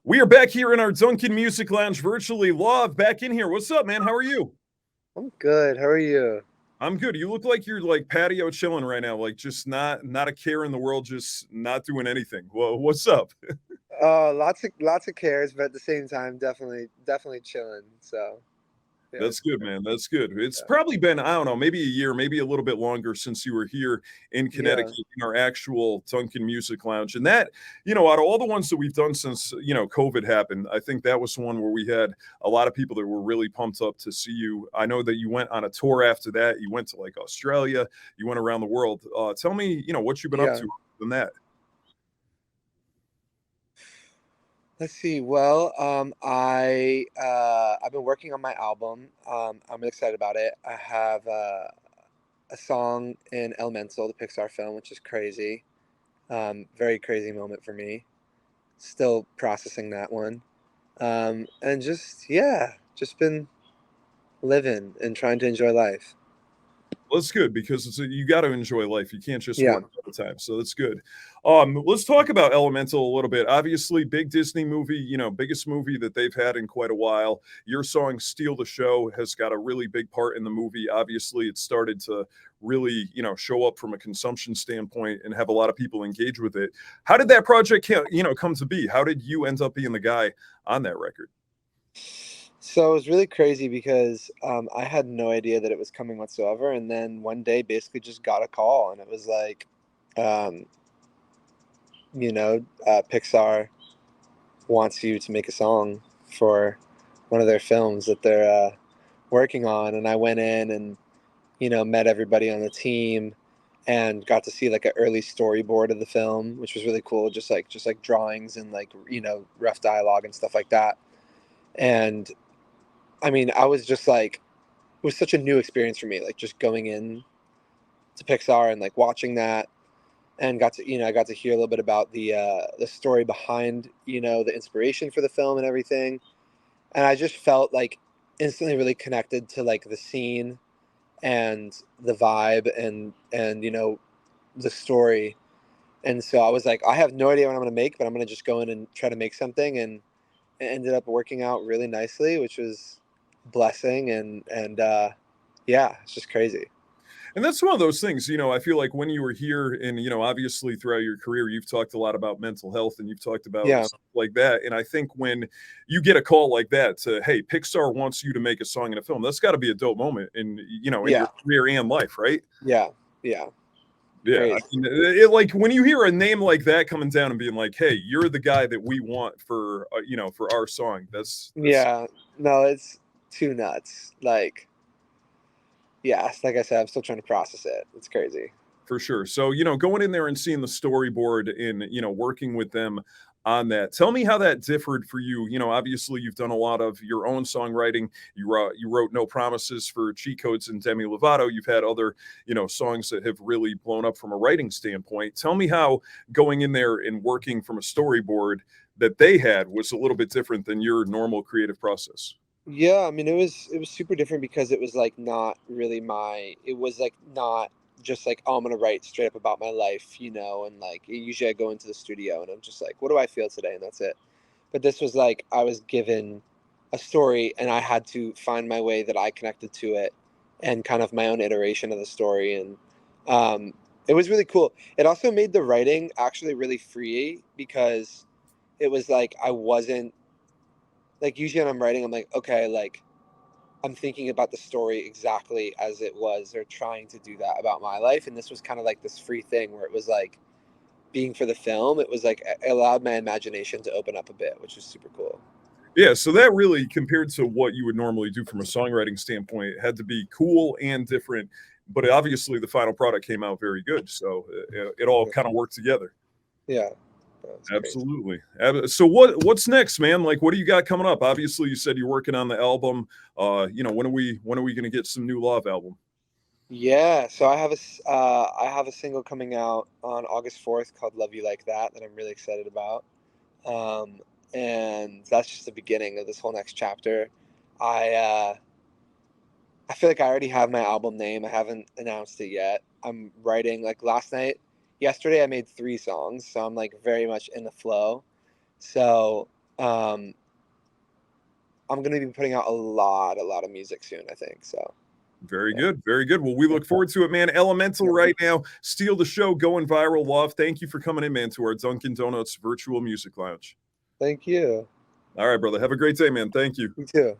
We are back here in our Dunkin Music Lounge virtually. Lauv, back in here. What's up, man? How are you? I'm good. How are you? I'm good. You look like you're like patio chilling right now, like just not a care in the world, just not doing anything. Well, what's up? Lots of cares, but at the same time, definitely chilling. So yeah, That's it's good, good. man. That's good. It's Yeah, probably been, I don't know, maybe a year, maybe a little bit longer since you were here in yeah, Connecticut in our actual Dunkin Music Lounge. And that, out of all the ones that we've done since, COVID happened, I think that was the one where we had a lot of people that were really pumped up to see you. I know that you went on a tour after that. You went to like Australia, you went around the world. Tell me, what you've been up yeah. to than that. Let's see. I've been working on my album. I'm really excited about it. I have a song in Elemental, the Pixar film, which is crazy. Very crazy moment for me. Still processing that one. And just yeah, just been living and trying to enjoy life. Well, that's good because you got to enjoy life. You can't just Yeah, work all the time. So that's good. Let's talk about Elemental a little bit. Obviously, big Disney movie, biggest movie that they've had in quite a while. Your song "Steal the Show" has got a really big part in the movie. Obviously, it started to really, show up from a consumption standpoint and have a lot of people engage with it. How did that project, come to be? How did you end up being the guy on that record? so it was really crazy because I had no idea that it was coming whatsoever, and then one day basically just got a call, and it was like, um, Pixar wants you to make a song for one of their films that they're working on, and I went in and met everybody on the team and got to see like an early storyboard of the film, which was really cool, just like drawings and like rough dialogue and stuff like that. And I mean, I was just like, it was such a new experience for me, like just going in to Pixar and like watching that, and I got to hear a little bit about the story behind the inspiration for the film and everything, and I just felt like instantly really connected to like the scene and the vibe and the story. And so I was like, I have no idea what I'm going to make, but I'm going to just go in and try to make something, and it ended up working out really nicely, which was a blessing. And yeah, it's just crazy. And that's one of those things, I feel like when you were here and, obviously throughout your career, you've talked a lot about mental health and you've talked about Yeah, stuff like that. And I think when you get a call like that to, hey, Pixar wants you to make a song in a film, that's got to be a dope moment in your yeah, career and life, right? yeah, yeah, Yeah. I crazy. mean, like when you hear a name like that coming down and being like, hey, you're the guy that we want for, for our song. That's Yeah, no, it's too nuts. Like, yeah, like I said, I'm still trying to process it. It's crazy. For sure. So, going in there and seeing the storyboard and, working with them on that. Tell me how that differed for you. Obviously you've done a lot of your own songwriting. You wrote No Promises for Cheat Codes and Demi Lovato. You've had other, songs that have really blown up from a writing standpoint. Tell me how going in there and working from a storyboard that they had was a little bit different than your normal creative process. Yeah, I mean it was super different because it was like not really it was like not just like, oh, I'm gonna write straight up about my life, and like usually I go into the studio and I'm just like, what do I feel today, and that's it. But this was like I was given a story and I had to find my way that I connected to it, and kind of my own iteration of the story. And it was really cool. It also made the writing actually really free because it was like I wasn't like, usually when I'm writing I'm like, okay, like I'm thinking about the story exactly as it was, or trying to do that about my life. And this was kind of like this free thing where it was like, being for the film, it was like it allowed my imagination to open up a bit, which was super cool. Yeah, so that really, compared to what you would normally do from a songwriting standpoint, had to be cool and different. But obviously, the final product came out very good, so it all Yeah, kind of worked together. yeah, that's crazy. Absolutely. So what's next, man? Like, what do you got coming up? Obviously, you said you're working on the album. When are we going to get some new Love album? Yeah, so I have a single coming out on August 4th called "Love You Like That" that I'm really excited about. Um, and that's just the beginning of this whole next chapter. I uh, I feel like I already have my album name. I haven't announced it yet. I'm writing like yesterday I made 3 songs, so I'm like very much in the flow. So Um, I'm gonna be putting out a lot of music soon, I think. So Very yeah. good. Very good. Well, we look forward to it, man. Elemental right now. Steal the show, going viral. Lauv, thank you for coming in, man, to our Dunkin' Donuts virtual music lounge. Thank you. All right, brother. Have a great day, man. Thank you. You too.